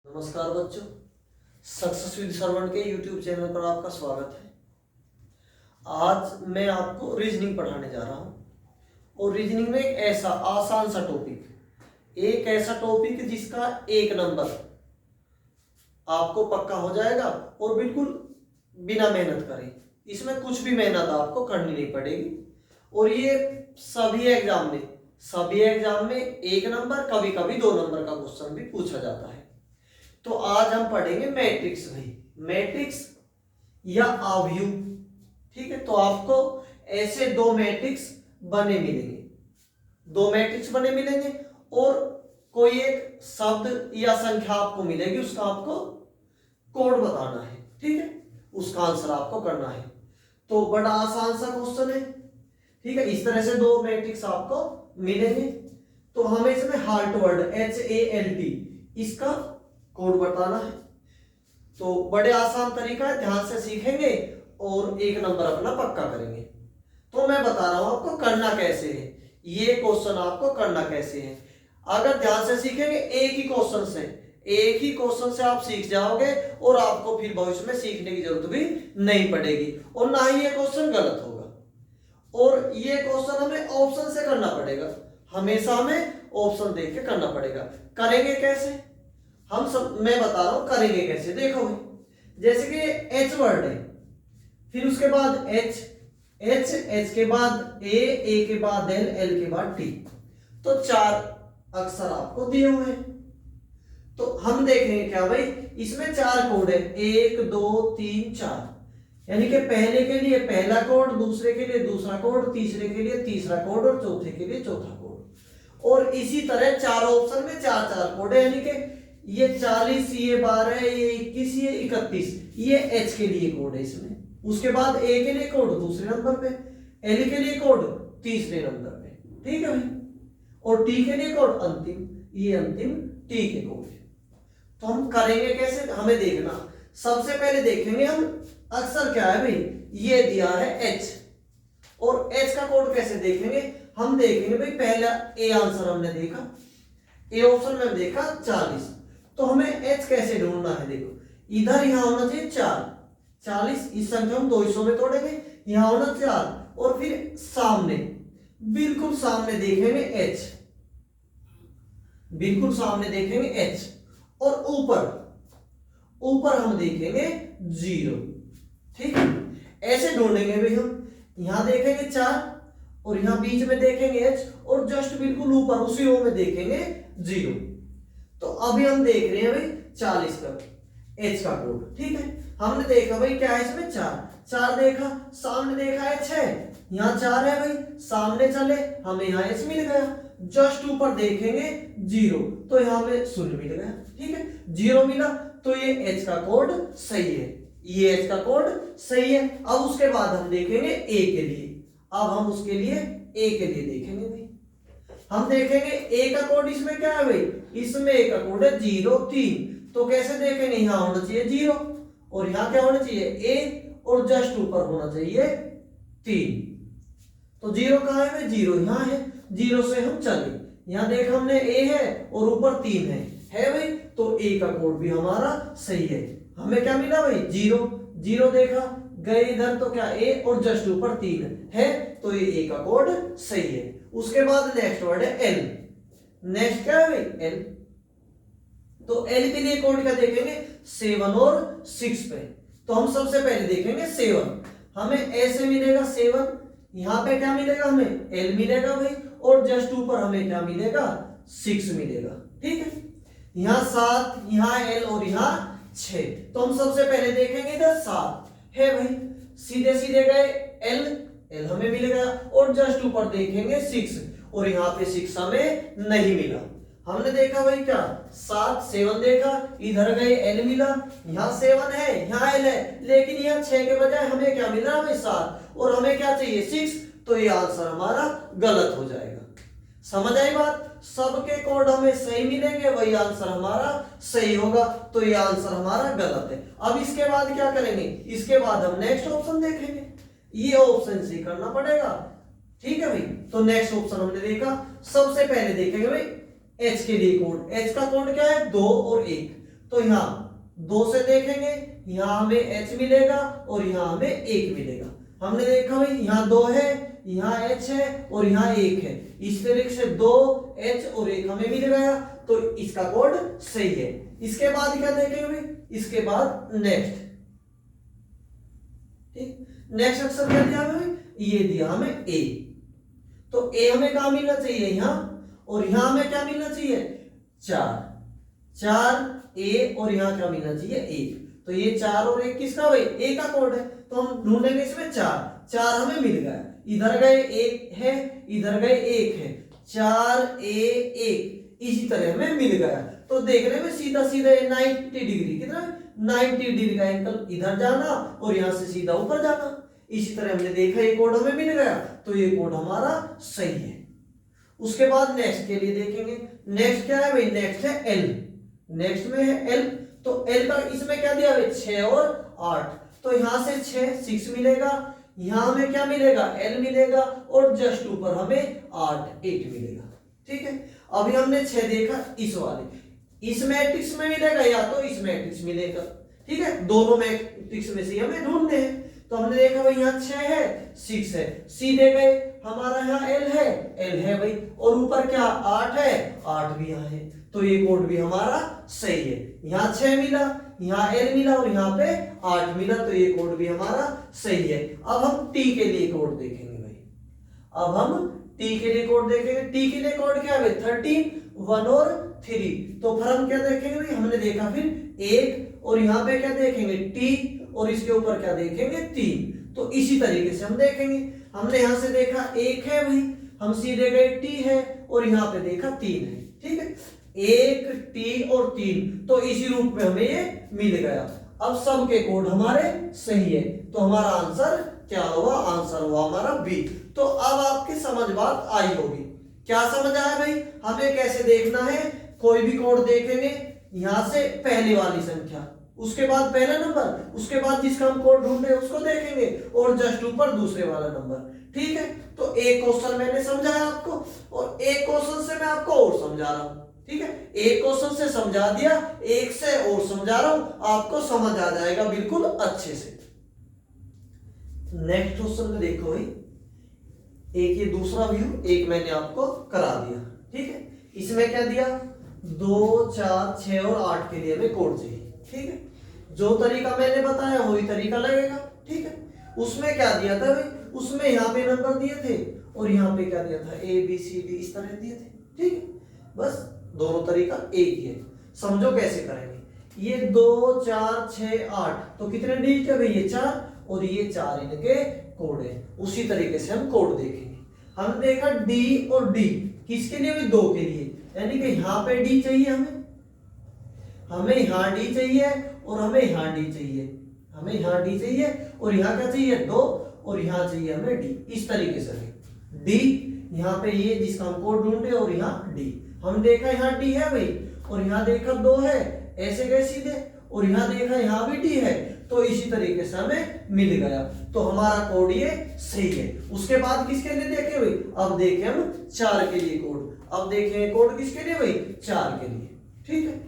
नमस्कार बच्चों, success with servant के यूट्यूब चैनल पर आपका स्वागत है। आज मैं आपको रीजनिंग पढ़ाने जा रहा हूँ और रीजनिंग में एक ऐसा आसान सा टॉपिक जिसका एक नंबर आपको पक्का हो जाएगा और बिल्कुल बिना मेहनत करे। इसमें कुछ भी मेहनत आपको करनी नहीं पड़ेगी और ये सभी एग्जाम में एक नंबर, कभी कभी 2 नंबर का क्वेश्चन भी पूछा जाता है। तो आज हम पढ़ेंगे मैट्रिक्स मैट्रिक्स या अवयव। ठीक है, तो आपको ऐसे दो मैट्रिक्स बने मिलेंगे और कोई एक शब्द या संख्या आपको मिलेगी, उसका आपको कोड बताना है। ठीक है, उसका आंसर आपको करना है। तो बड़ा आसान सा क्वेश्चन है। ठीक है, इस तरह से दो मैट्रिक्स आपको मिलेंगे तो हमें इसमें हाल्ट वर्ड HALT इसका कोड बताना है। तो बड़े आसान तरीका है, ध्यान से सीखेंगे और एक नंबर अपना पक्का करेंगे। तो मैं बता रहा हूं आपको करना कैसे है, ये क्वेश्चन आपको करना कैसे है। अगर ध्यान से सीखेंगे एक ही क्वेश्चन से आप सीख जाओगे और आपको फिर भविष्य में सीखने की जरूरत भी नहीं पड़ेगी और ना ही ये क्वेश्चन गलत होगा। और ये क्वेश्चन हमें ऑप्शन से करना पड़ेगा, हमेशा हमें ऑप्शन देख के करना पड़ेगा। करेंगे कैसे मैं बता रहा हूं करेंगे कैसे। देखो भाई, जैसे कि एच वर्ड है, फिर उसके बाद एच के बाद ए के बाद एल के बाद टी, तो 4 अक्षर आपको दिए हुए हैं। तो हम देखेंगे क्या भाई, इसमें 4 कोड है, 1 2 3 4, यानी कि पहले के लिए पहला कोड, दूसरे के लिए दूसरा कोड, तीसरे के लिए तीसरा कोड और चौथे के लिए चौथा कोड। और इसी तरह 4 ऑप्शन में 4 कोड है, यानी कि ये 40, ये 12, ये 21, ये 31, ये एच के लिए कोड है इसमें। उसके बाद ए के लिए कोड दूसरे नंबर पे, एल के लिए कोड तीसरे नंबर पे। ठीक है भाई, और टी के लिए कोड अंतिम, ये अंतिम टी के कोड है। तो हम करेंगे कैसे, हमें देखना। सबसे पहले देखेंगे हम अक्षर क्या है भाई, ये दिया है एच, और एच का कोड कैसे देखेंगे। हम देखेंगे भाई, पहला ए आंसर हमने देखा, ए ऑप्शन में देखा 40, तो हमें एच कैसे ढूंढना है। देखो इधर यहां होना चाहिए 40, इस संख्या हम 200 में तोड़ेंगे, यहां होना 4, और फिर सामने बिल्कुल सामने देखेंगे एच, बिल्कुल सामने देखेंगे एच, और ऊपर हम देखेंगे 0। ठीक है, ऐसे ढूंढेंगे भाई हम। यहां देखेंगे 4 और यहां बीच में देखेंगे एच, और जस्ट बिल्कुल ऊपर उसी रो में देखेंगे 0। तो अभी हम देख रहे हैं भाई 40 का एच का कोड। ठीक है, हमने देखा भाई क्या है इसमें 4 देखा, सामने देखा है 6, यहाँ 4 है भाई, सामने चले हमें यहाँ एच मिल गया, जस्ट ऊपर देखेंगे 0, तो यहाँ पे 0 मिल गया। ठीक है, 0 मिला तो ये एच का कोड सही है, ये एच का कोड सही है। अब उसके बाद हम देखेंगे ए के लिए, अब हम उसके लिए ए के लिए देखेंगे भाई। हम देखेंगे ए का कोड इसमें क्या है भाई, इसमें ए का कोड है 0 3, तो कैसे देखेंगे, यहां होना चाहिए 0 और यहां क्या होना चाहिए ए, और जस्ट ऊपर होना चाहिए 3। तो 0 कहां है भाई, 0 यहां है, 0 से हम चले, यहां देखा हमने ए है और ऊपर 3 है भाई, तो ए का कोड भी हमारा सही है। हमें क्या मिला भाई 0 देखा, गए इधर तो क्या ए और जस्ट ऊपर 3 है, तो ये ए का कोड सही है। उसके बाद नेक्स्ट वर्ड है एल, नेक्स्ट क्या है भाई एल, तो एल के लिए कोड क्या देखेंगे 7 और 6 पे। तो हम सबसे पहले देखेंगे 7, हमें ऐसे मिलेगा 7, यहां पे क्या मिलेगा हमें एल मिलेगा भाई, और जस्ट ऊपर हमें क्या मिलेगा 6 मिलेगा। ठीक है, यहां 7, यहां एल और यहां 6, तो हम सबसे पहले देखेंगे इधर 7 है भाई, सीधे सीधे गए एल हमें मिल गया, और जस्ट ऊपर देखेंगे 6, और यहाँ पे 6 हमें नहीं मिला। हमने देखा भाई क्या 7 देखा, इधर गए एल मिला, यहाँ 7 है यहाँ एल है, लेकिन यहाँ 6 के बजाय हमें क्या मिल रहा है भाई 7, और हमें क्या चाहिए 6, तो ये आंसर हमारा गलत हो जाएगा। समझ आई बात, सबके कोड हमें सही मिलेंगे, वही आंसर हमारा सही होगा, तो ये आंसर हमारा गलत है। अब इसके बाद क्या करेंगे, इसके बाद हम नेक्स्ट ऑप्शन देखेंगे, ये ऑप्शन से करना पड़ेगा। ठीक है भाई, तो नेक्स्ट ऑप्शन हमने देखा, सबसे पहले देखेंगे भाई एच के लिए कोड, एच का कोड क्या है 2 और 1, तो यहाँ 2 से देखेंगे, यहाँ हमें h मिलेगा और यहाँ हमें 1 मिलेगा। हमने देखा भाई यहाँ 2 है, यहाँ h है और यहाँ 1 है, इस तरीके से 2 h और 1 हमें मिल गया, तो इसका कोड सही है। इसके बाद क्या देखेंगे भाई, इसके बाद नेक्स्ट, ठीक, नेक्स्ट अक्षर क्या दिया हमें, ये दिया हमें a, तो a हमें कहाँ मिलना चाहिए, यहाँ, और यहाँ हमें क्या मिलना चाहिए 4 a और यहाँ क्या मिलना चाहिए 1, तो ये 4 और 1 किसका भाई, a का कोड है, तो हम ढूंढेंगे इसमें 4 हमें मिल गया, इधर गए 1 है, इधर गए 1 है, 4a 1 इसी तरह हमें मिल गया। तो देखने में सीधा सीधा 90 डिग्री, कितना 90 डिग्री का एंगल इधर जाना और यहाँ से सीधा ऊपर जाना, इसी तरह हमने देखा ये कोड हमें मिल गया, तो ये कोड हमारा सही है। उसके बाद नेक्स्ट के लिए देखेंगे, नेक्स्ट क्या है भाई, नेक्स्ट है एल, नेक्स्ट में है एल, तो एल का इसमें क्या दिया भाई 6 और 8, तो यहां से 6 मिलेगा, यहां हमें क्या मिलेगा एल मिलेगा और जस्ट ऊपर हमें 8 मिलेगा, ठीक है। अभी हमने 6 देखा इस वाले, इस मैट्रिक्स में मिलेगा या तो इस मैट्रिक्स मिलेगा, ठीक है, दोनों मैट्रिक्स में से हमें ढूंढने हैं। तो हमने देखा भाई यहाँ 6 है 6 है, सीधे गए, हमारा यहाँ एल है भाई, और ऊपर क्या 8 है 8 भी यहाँ है, तो ये कोड भी हमारा सही है। यहाँ 6 मिला, यहाँ एल मिला और यहाँ पे 8 मिला, तो ये कोड भी हमारा सही है। अब हम टी के लिए कोड देखेंगे भाई, अब हम टी के लिए कोड देखेंगे। टी के लिए कोड क्या है 13 1 और 3, तो फिर हम क्या देखेंगे भाई, हमने देखा फिर 1 और यहाँ पे क्या देखेंगे टी और इसके ऊपर क्या देखेंगे 3, तो इसी तरीके से हम देखेंगे। हमने यहाँ से देखा 1 है भाई, हम सीधे गए टी है और यहाँ पे देखा 3 है, ठीक है, 1 टी और 3, तो इसी रूप में हमें ये मिल गया। अब सबके कोड हमारे सही है, तो हमारा आंसर क्या हुआ, आंसर हुआ हमारा बी। तो अब आपकी समझ बात आई होगी, क्या समझ आया भाई, हमें कैसे देखना है, कोई भी कोड देखेंगे, यहां से पहले वाली संख्या, उसके बाद पहला नंबर, उसके बाद जिसका हम कोड ढूंढ रहे हैं उसको देखेंगे और जस्ट ऊपर दूसरे वाला नंबर, ठीक है। तो एक क्वेश्चन मैंने समझाया आपको और एक क्वेश्चन से मैं आपको और समझा रहा हूं, ठीक है, एक क्वेश्चन से समझा दिया, एक से और समझा रहा हूं, आपको समझ आ जाएगा बिल्कुल अच्छे से। नेक्स्ट क्वेश्चन में देखो भाई, एक ये दूसरा व्यू एक मैंने आपको करा दिया, ठीक है, इसमें क्या दिया 2 4 6 और 8 के लिए हमें कोड चाहिए, ठीक है, जो तरीका मैंने बताया वही तरीका लगेगा, ठीक है। उसमें क्या दिया था भाई, उसमें यहाँ पे नंबर दिए थे और यहाँ पे क्या दिया था A B C D इस तरह दिए थे, ठीक है, बस दोनों तरीका एक ही है। समझो कैसे करेंगे, ये 2 4 6 8, तो कितने डिजिट है भाई ये 4 और ये 4 इनके कोड है, उसी तरीके से हम कोड देखेंगे। हमने देखा D और D किसके लिए भाई 2 के लिए, यानी कि यहाँ पे D चाहिए हमें यहाँ D चाहिए और हमें यहाँ D चाहिए, हमें यहाँ D चाहिए और यहाँ क्या चाहिए 2 और यहाँ चाहिए हमें D, इस तरीके से D यहाँ पे ये जिसका हम कोड ढूंढे और यहाँ D, हम देखा यहाँ D है भाई और यहाँ देखा 2 है, ऐसे गए सीधे और यहाँ देखा यहाँ भी D है, तो इसी तरीके से हमें मिल गया, तो हमारा कोड ये सही है। उसके बाद किसके लिए देखे भाई, अब देखें हम 4 के लिए कोड, अब देखेंगे कोड किसके लिए भाई 4 के लिए, ठीक है।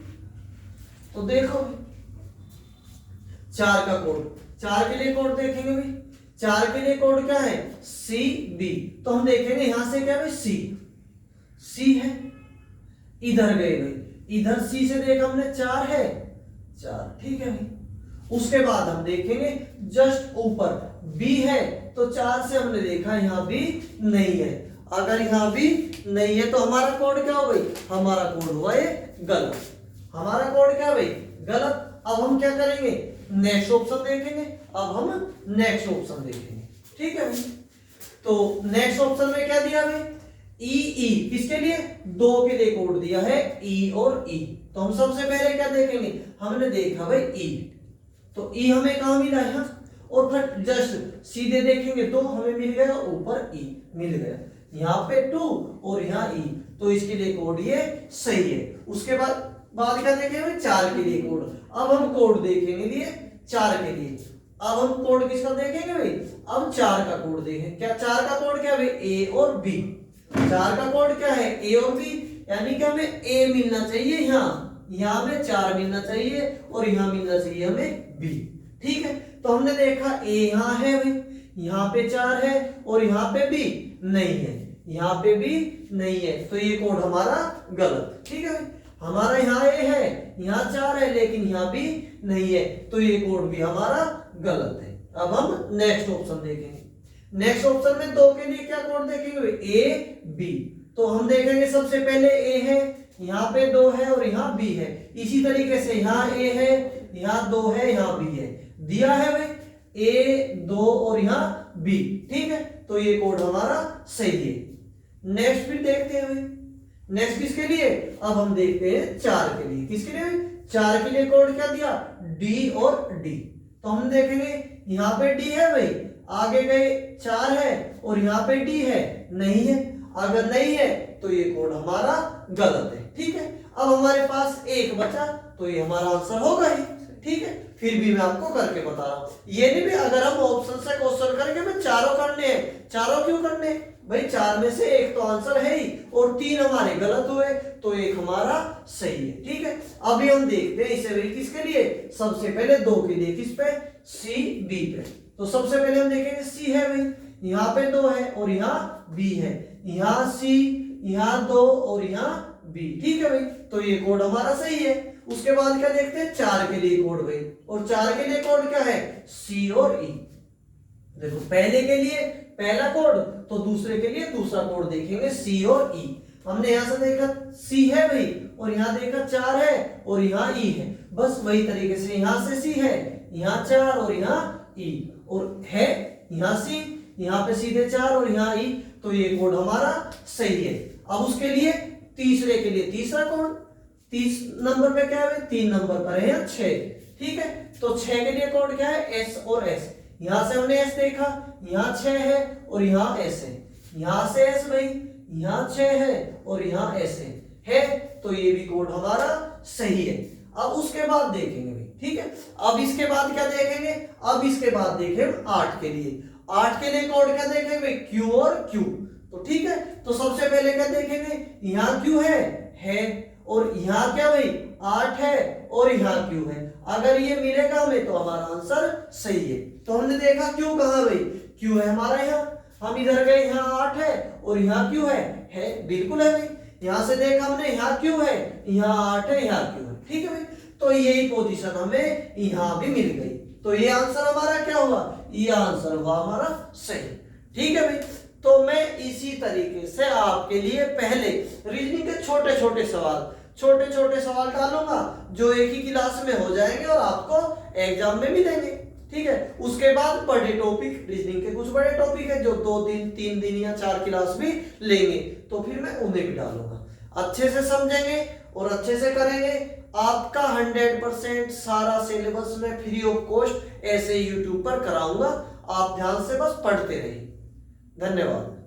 तो देखो 4 का कोड, 4 के लिए कोड देखेंगे भाई, 4 के लिए कोड क्या है CB, तो हम देखेंगे यहां से क्या भाई C है, इधर गए भाई, इधर C से देखा हमने 4 है 4, ठीक है भाई। उसके बाद हम देखेंगे जस्ट ऊपर B है, तो 4 से हमने देखा यहाँ B नहीं है, अगर यहाँ B नहीं है तो हमारा कोड क्या हो भाई, हमारा कोड हुआ ये गलत, हमारा कोड क्या भाई गलत। अब हम क्या करेंगे, नेक्स्ट ऑप्शन देखेंगे, अब हम नेक्स्ट ऑप्शन देखेंगे, ठीक है भाई। तो नेक्स्ट ऑप्शन में क्या दिया भाई ई किसके लिए 2 के लिए कोड दिया है ई और ई, तो हम सबसे पहले क्या देखेंगे, हमने देखा भाई ई, तो ई हमें कहां मिला है और फिर जस्ट सीधे देखेंगे तो हमें मिल गया ऊपर ई मिल गया, यहाँ पे 2 और यहाँ ई, तो इसके लिए कोड ये सही है। उसके बाद क्या देखेंगे 4 के लिए कोड, अब हम कोड देखेंगे लिए 4 के लिए, अब हम कोड किसका देखेंगे भाई, अब 4 का कोड देखें, क्या 4 का कोड क्या है ए और बी, 4 का कोड क्या है ए और बी, यानी कि हमें ए मिलना चाहिए यहाँ, यहाँ हमें 4 मिलना चाहिए और यहाँ मिलना चाहिए हमें b। ठीक है, तो हमने देखा a यहाँ है भाई, यहाँ पे 4 है और यहाँ पे b नहीं है, यहाँ पे b नहीं है, तो ये कोड हमारा गलत। ठीक है, हमारा यहाँ a है, यहाँ 4 है, लेकिन यहाँ b नहीं है, तो ये कोड भी हमारा गलत है। अब हम नेक्स्ट ऑप्शन देखेंगे। नेक्स्ट ऑप्शन में 2 के लिए क्या कोड देखेंगे? a b। तो हम देखेंगे सबसे पहले a है, यहाँ पे 2 है और यहाँ b है। इसी तरीके से यहाँ a है, यहाँ 2 है, यहाँ b है, दिया है भाई a 2 और यहाँ b। ठीक है, तो ये कोड हमारा सही है। नेक्स्ट फिर देखते हैं भाई, नेक्स्ट किसके लिए? अब हम देखते हैं 4 के लिए। किसके लिए? 4 के लिए कोड क्या दिया? d और d। तो हम देखेंगे यहाँ पे d है भाई, आगे गए 4 है और यहाँ पे d है, नहीं है। अगर नहीं है तो ये कोड हमारा गलत है। ठीक है, अब हमारे पास एक बचा, तो ये हमारा आंसर होगा ही। ठीक है, फिर भी मैं आपको करके बता रहा हूं, ये नहीं भी अगर हम ऑप्शन से क्वेश्चन करेंगे मैं चारों करने हैं। चारों क्यों करने हैं भाई? 4 में से एक तो आंसर है ही और 3 हमारे गलत हुए, तो एक हमारा सही है। ठीक है, अभी हम देखते हैं इसे भाई किसके लिए? सबसे पहले 2 के लिए। किस पे? सी बी पे। तो सबसे पहले हम देखेंगे सी है भाई, यहाँ पे 2 है और यहाँ बी है, यहाँ सी, यहाँ 2 और यहाँ बी। ठीक है भाई, तो ये कोड हमारा सही है। उसके बाद क्या देखते हैं? 4 के लिए कोड भाई, और 4 के लिए कोड क्या है? सी और ई। देखो, पहले के लिए पहला कोड, तो दूसरे के लिए दूसरा कोड देखेंगे, सी और ई। हमने यहां से देखा सी है भाई और यहाँ देखा 4 है और यहाँ ई है, बस वही तरीके से यहाँ से सी है, यहाँ 4 और यहाँ ई, और है यहाँ सी, यहाँ पे सीधे 4 और यहाँ ई, तो ये कोड हमारा सही है। अब उसके लिए तीसरे के लिए तीसरा कोड, 30 नंबर पे क्या है? 3 नंबर पर है 6। ठीक है, तो 6 के लिए कोड क्या है? एस और एस। यहां से हमने एस देखा, यहाँ 6 है और यहाँ एस है, यहां से एस भाई, यहाँ 6 है और यहाँ एस है, तो ये भी कोड हमारा सही है। अब उसके बाद देखेंगे भाई, ठीक है, अब इसके बाद क्या देखेंगे? अब इसके बाद देखेंगे 8 के लिए। 8 के लिए कोड क्या देखेंगे भाई? क्यू और क्यू। तो ठीक है, तो सबसे पहले क्या देखेंगे? यहाँ क्यू है और यहाँ क्या भाई? 8 है और यहाँ क्यू है। अगर ये मिलेगा हमें तो हमारा आंसर सही है। तो हमने देखा क्यू कहाँ भाई? क्यू है हमारा यहाँ, हम इधर गए, यहाँ 8 है और यहाँ क्यू है, बिल्कुल है भाई। यहाँ से देखा हमने, यहाँ क्यू है, यहाँ 8 है, यहाँ क्यू है। ठीक है भाई, तो यही पोजीशन हमें यहाँ भी मिल गई, तो ये आंसर हमारा क्या हुआ? ये आंसर हुआ हमारा सही। ठीक है भाई, तो मैं इसी तरीके से आपके लिए पहले रीजनिंग के छोटे छोटे सवाल डालूंगा, जो एक ही क्लास में हो जाएंगे और आपको एग्जाम में भी देंगे। ठीक है, उसके बाद बड़े टॉपिक, रीजनिंग के कुछ बड़े टॉपिक है जो 2 दिन 3 दिन या 4 क्लास भी लेंगे, तो फिर मैं उन्हें भी डालूंगा। अच्छे से समझेंगे और अच्छे से करेंगे, आपका 100% सारा सिलेबस में फ्री ऑफ कॉस्ट ऐसे यूट्यूब पर कराऊंगा। आप ध्यान से बस पढ़ते रहिए। धन्यवाद।